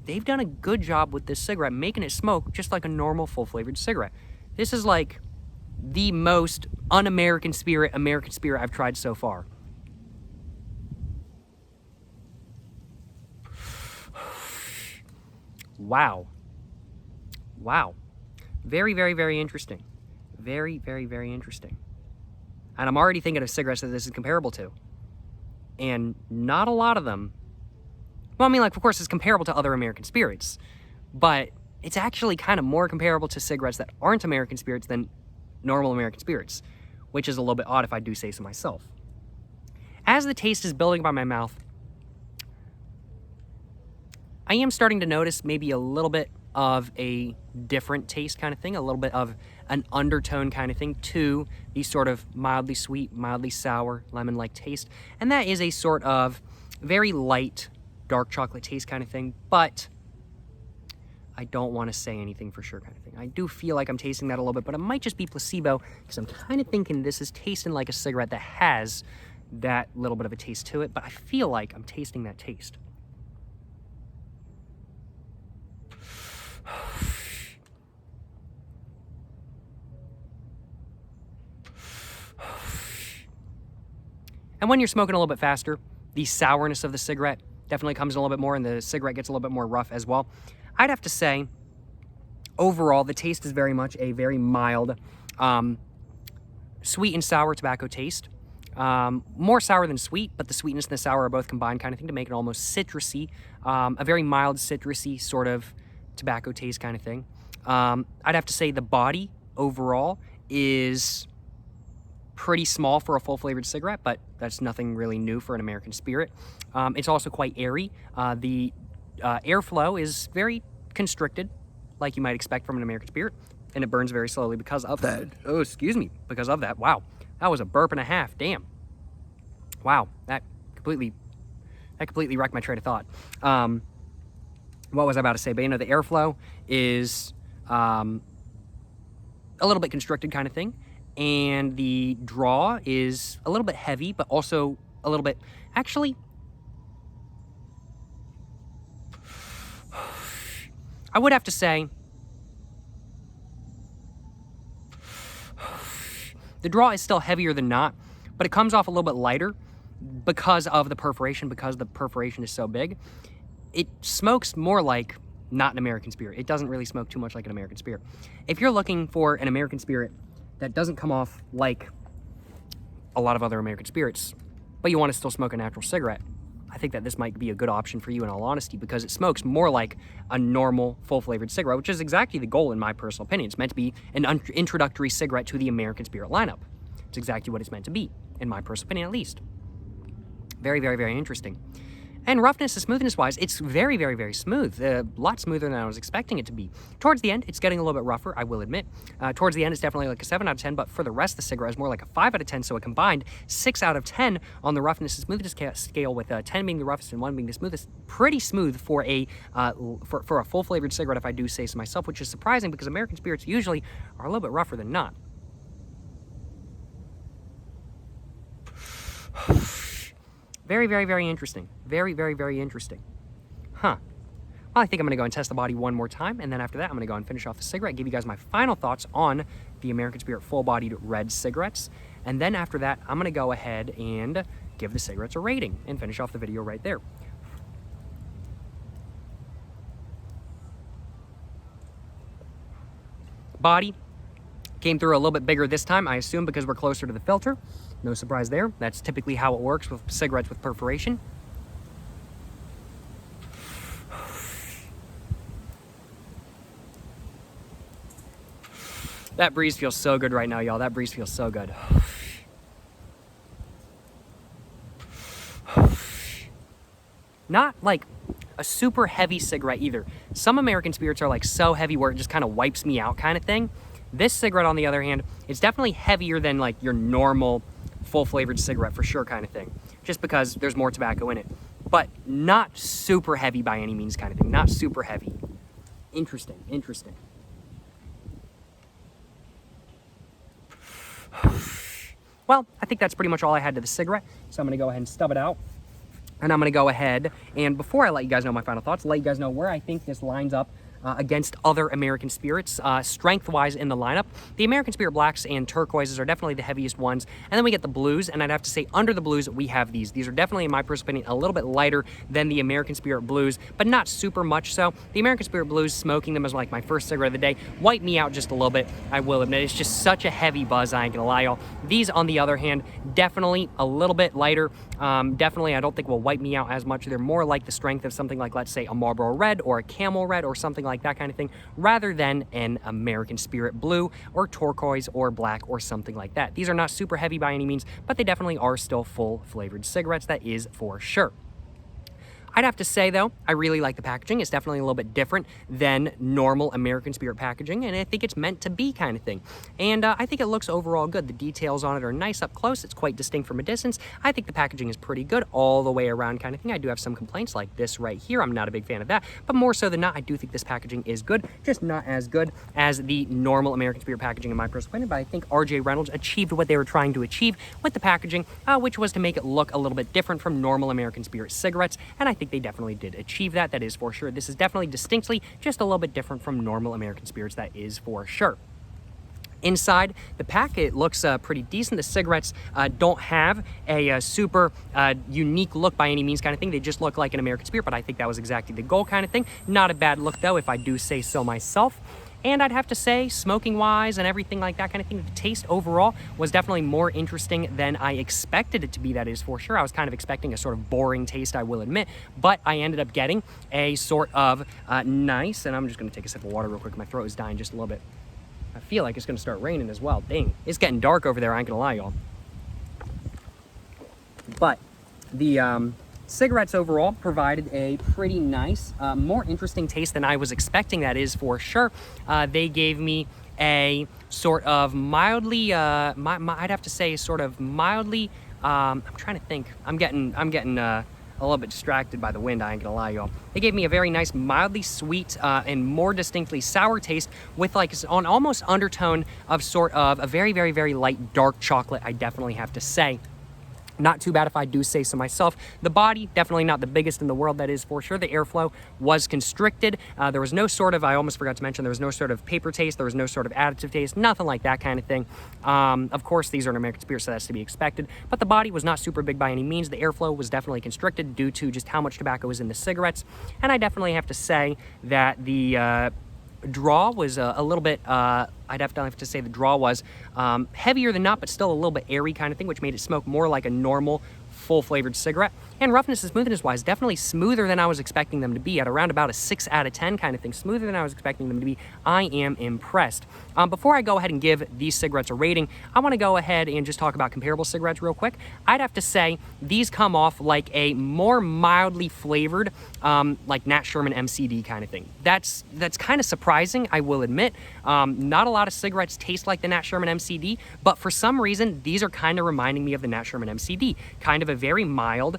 They've done a good job with this cigarette, making it smoke just like a normal full-flavored cigarette. This is like the most un-American spirit I've tried so far. Wow. Wow. Very, very, very interesting. Very, very, very interesting. And I'm already thinking of cigarettes that this is comparable to. And not a lot of them. Well, I mean, like, of course, it's comparable to other American spirits. But it's actually kind of more comparable to cigarettes that aren't American spirits than normal American spirits. Which is a little bit odd if I do say so myself. As the taste is building by my mouth, I am starting to notice maybe a little bit of a different taste kind of thing, a little bit of an undertone kind of thing to the sort of mildly sweet, mildly sour, lemon-like taste. And that is a sort of very light, dark chocolate taste kind of thing, but I don't want to say anything for sure kind of thing. I do feel like I'm tasting that a little bit, but it might just be placebo because I'm kind of thinking this is tasting like a cigarette that has that little bit of a taste to it, but I feel like I'm tasting that taste. And when you're smoking a little bit faster, the sourness of the cigarette definitely comes in a little bit more, and the cigarette gets a little bit more rough as well. I'd have to say, overall, the taste is very much a very mild, sweet and sour tobacco taste. More sour than sweet, but the sweetness and the sour are both combined kind of thing to make it almost citrusy. A very mild citrusy sort of tobacco taste kind of thing. I'd have to say the body overall is pretty small for a full-flavored cigarette, but that's nothing really new for an American spirit. It's also quite airy. The airflow is very constricted, like you might expect from an American spirit, and it burns very slowly because of that. Oh, excuse me, because of that. Wow, that was a burp and a half. Damn. Wow, that completely wrecked my train of thought. What was I about to say? But, you know, the airflow is a little bit constricted kind of thing. And the draw is a little bit heavy, but also a little bit... Actually, I would have to say... The draw is still heavier than not, but it comes off a little bit lighter because of the perforation, because the perforation is so big. It smokes more like not an American spirit. It doesn't really smoke too much like an American spirit. If you're looking for an American spirit that doesn't come off like a lot of other American spirits, but you want to still smoke a natural cigarette, I think that this might be a good option for you in all honesty, because it smokes more like a normal full-flavored cigarette, which is exactly the goal in my personal opinion. It's meant to be an introductory cigarette to the American spirit lineup. It's exactly what it's meant to be, in my personal opinion at least. Very, very, very interesting. And roughness and smoothness-wise, it's very, very, very smooth. A lot smoother than I was expecting it to be. Towards the end, it's getting a little bit rougher, I will admit. Towards the end, it's definitely like a 7 out of 10, but for the rest of the cigarette, it's more like a 5 out of 10, so a combined 6 out of 10 on the roughness and smoothness scale, with 10 being the roughest and 1 being the smoothest. Pretty smooth for a full-flavored cigarette, if I do say so myself, which is surprising because American spirits usually are a little bit rougher than not. Very, very, very interesting. Very, very, very interesting. Huh. Well, I think I'm going to go and test the body one more time, and then after that, I'm going to go and finish off the cigarette, give you guys my final thoughts on the American Spirit full-bodied red cigarettes, and then after that, I'm going to go ahead and give the cigarettes a rating and finish off the video right there. Body came through a little bit bigger this time, I assume because we're closer to the filter. No surprise there. That's typically how it works with cigarettes with perforation. That breeze feels so good right now, y'all. That breeze feels so good. Not like a super heavy cigarette either. Some American spirits are like so heavy where it just kind of wipes me out kind of thing. This cigarette, on the other hand, it's definitely heavier than like your normal full-flavored cigarette for sure kind of thing, just because there's more tobacco in it, but not super heavy by any means kind of thing. Not super heavy. Interesting, interesting. Well, I think that's pretty much all I had to the cigarette, so I'm going to go ahead and stub it out. And I'm going to go ahead, and before I let you guys know my final thoughts, let you guys know where I think this lines up against other American Spirits, strength-wise in the lineup. The American Spirit Blacks and Turquoises are definitely the heaviest ones, and then we get the Blues, and I'd have to say under the Blues, we have these. These are definitely, in my personal opinion, a little bit lighter than the American Spirit Blues, but not super much so. The American Spirit Blues, smoking them as like my first cigarette of the day, wiped me out just a little bit, I will admit. It's just such a heavy buzz, I ain't gonna lie, y'all. These, on the other hand, definitely a little bit lighter. Definitely, I don't think will wipe me out as much. They're more like the strength of something like, let's say, a Marlboro Red or a Camel Red or something like that kind of thing, rather than an American Spirit Blue or Turquoise or Black or something like that. These are not super heavy by any means, but they definitely are still full flavored cigarettes, that is for sure. I'd have to say, though, I really like the packaging. It's definitely a little bit different than normal American Spirit packaging, and I think it's meant to be kind of thing. And I think it looks overall good. The details on it are nice up close. It's quite distinct from a distance. I think the packaging is pretty good all the way around kind of thing. I do have some complaints like this right here. I'm not a big fan of that, but more so than not, I do think this packaging is good, just not as good as the normal American Spirit packaging in my personal opinion, but I think RJ Reynolds achieved what they were trying to achieve with the packaging, which was to make it look a little bit different from normal American Spirit cigarettes, and I think they definitely did achieve that. That is for sure. This is definitely distinctly just a little bit different from normal American Spirits. That is for sure. Inside the packet looks pretty decent. The cigarettes don't have a super unique look by any means kind of thing. They just look like an American Spirit, but I think that was exactly the goal kind of thing. Not a bad look though, if I do say so myself. And I'd have to say, smoking-wise and everything like that kind of thing, the taste overall was definitely more interesting than I expected it to be, that is for sure. I was kind of expecting a sort of boring taste, I will admit, but I ended up getting a sort of nice, and I'm just going to take a sip of water real quick. My throat is dying just a little bit. I feel like it's going to start raining as well. Dang, it's getting dark over there, I ain't going to lie, y'all. But the cigarettes overall provided a pretty nice, more interesting taste than I was expecting, that is for sure. They gave me a sort of mildly, I'd have to say sort of mildly, I'm trying to think, I'm getting a little bit distracted by the wind, I ain't gonna lie, y'all. They gave me a very nice, mildly sweet and more distinctly sour taste with like an almost undertone of sort of a very, very, very light dark chocolate, I definitely have to say. Not too bad if I do say so myself. The body, definitely not the biggest in the world, that is for sure. The airflow was constricted. There was no sort of, I almost forgot to mention, there was no sort of paper taste, there was no sort of additive taste, nothing like that kind of thing. Of course, these are an American Spirit, so that's to be expected, but the body was not super big by any means. The airflow was definitely constricted due to just how much tobacco was in the cigarettes, and I definitely have to say that the draw was a little bit, I'd have to say the draw was heavier than not, but still a little bit airy kind of thing, which made it smoke more like a normal full-flavored cigarette. And roughness and smoothness-wise, definitely smoother than I was expecting them to be, at around about a 6 out of 10 kind of thing. Smoother than I was expecting them to be. I am impressed. Before I go ahead and give these cigarettes a rating, I want to go ahead and just talk about comparable cigarettes real quick. I'd have to say these come off like a more mildly flavored, like Nat Sherman MCD kind of thing. That's kind of surprising, I will admit. Not a lot of cigarettes taste like the Nat Sherman MCD, but for some reason, these are kind of reminding me of the Nat Sherman MCD. Kind of a very mild,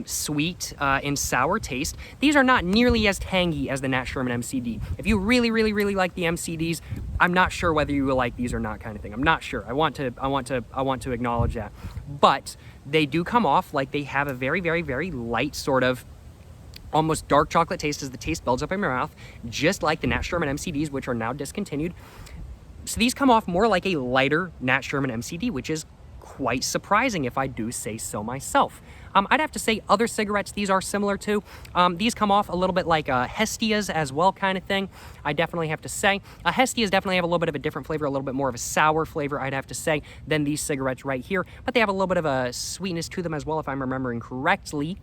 sweet, and sour taste. These are not nearly as tangy as the Nat Sherman MCD. If you really, really, really like the MCDs, I'm not sure whether you will like these or not kind of thing. I'm not sure. I want to acknowledge that. But they do come off like they have a very, very, very light sort of almost dark chocolate taste as the taste builds up in your mouth, just like the Nat Sherman MCDs, which are now discontinued. So these come off more like a lighter Nat Sherman MCD, which is quite surprising if I do say so myself. I'd have to say other cigarettes these are similar to. These come off a little bit like Hestias as well kind of thing. I definitely have to say. Hestias definitely have a little bit of a different flavor, a little bit more of a sour flavor, I'd have to say, than these cigarettes right here. But they have a little bit of a sweetness to them as well, if I'm remembering correctly.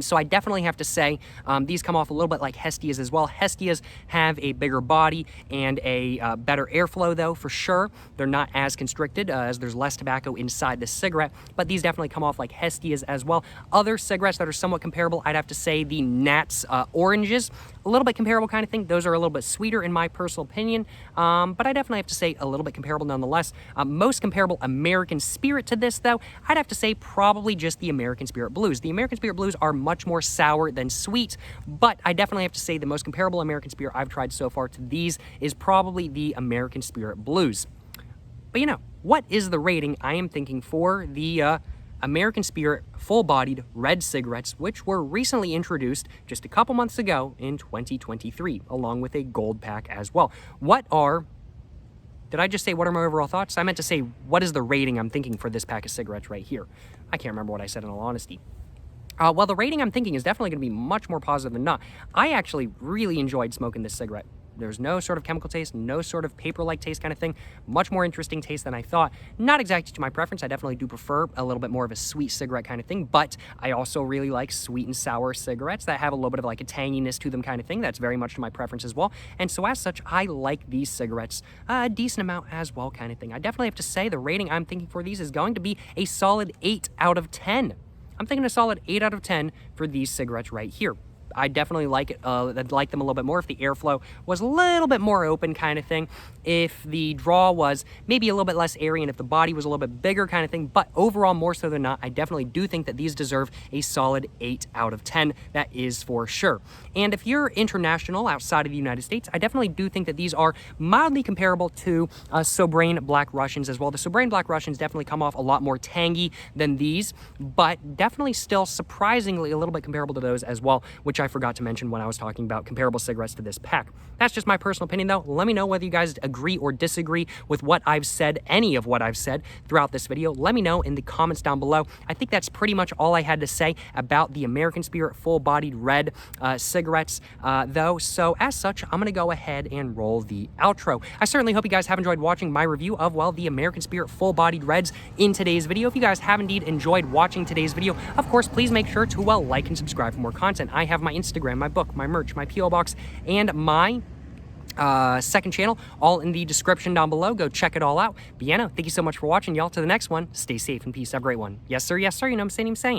So I definitely have to say these come off a little bit like Hestias as well. Hestias have a bigger body and a better airflow though, for sure. They're not as constricted as there's less tobacco inside the cigarette, but these definitely come off like Hestias as well. Other cigarettes that are somewhat comparable, I'd have to say the Nat's Oranges, a little bit comparable kind of thing. Those are a little bit sweeter in my personal opinion, but I definitely have to say a little bit comparable nonetheless. Most comparable American Spirit to this though, I'd have to say probably just the American Spirit Blues. The American Spirit Blues are much more sour than sweet, but I definitely have to say the most comparable American Spirit I've tried so far to these is probably the American Spirit Blues. But you know, what is the rating I am thinking for the American Spirit Full-Bodied red cigarettes, which were recently introduced just a couple months ago in 2023, along with a gold pack as well. Did I just say what are my overall thoughts? I meant to say what is the rating I'm thinking for this pack of cigarettes right here. I can't remember what I said in all honesty. Well, the rating I'm thinking is definitely going to be much more positive than not. I actually really enjoyed smoking this cigarette. There's no sort of chemical taste, no sort of paper-like taste kind of thing. Much more interesting taste than I thought. Not exactly to my preference. I definitely do prefer a little bit more of a sweet cigarette kind of thing, but I also really like sweet and sour cigarettes that have a little bit of like a tanginess to them kind of thing. That's very much to my preference as well. And so as such, I like these cigarettes a decent amount as well kind of thing. I definitely have to say the rating I'm thinking for these is going to be a solid 8 out of 10. I'm thinking a solid 8 out of 10 for these cigarettes right here. I definitely like it. I'd like them a little bit more if the airflow was a little bit more open kind of thing. If the draw was maybe a little bit less airy and if the body was a little bit bigger kind of thing. But overall, more so than not, I definitely do think that these deserve a solid 8 out of 10. That is for sure. And if you're international outside of the United States, I definitely do think that these are mildly comparable to Sobrain Black Russians as well. The Sobrain Black Russians definitely come off a lot more tangy than these, but definitely still surprisingly a little bit comparable to those as well, which I forgot to mention when I was talking about comparable cigarettes to this pack. That's just my personal opinion though. Let me know whether you guys agree or disagree with what I've said, any of what I've said throughout this video. Let me know in the comments down below. I think that's pretty much all I had to say about the American Spirit Full-Bodied red cigarettes though. So as such, I'm gonna go ahead and roll the outro. I certainly hope you guys have enjoyed watching my review of, well, the American Spirit Full-Bodied reds in today's video. If you guys have indeed enjoyed watching today's video, of course, please make sure to, well, like and subscribe for more content. I have my Instagram, my book, my merch, my P.O. box, and my second channel all in the description down below. Go check it all out. But yeah, no, thank you so much for watching, y'all. To the next one, stay safe and peace. Have a great one. Yes, sir. Yes, sir. You know what I'm saying?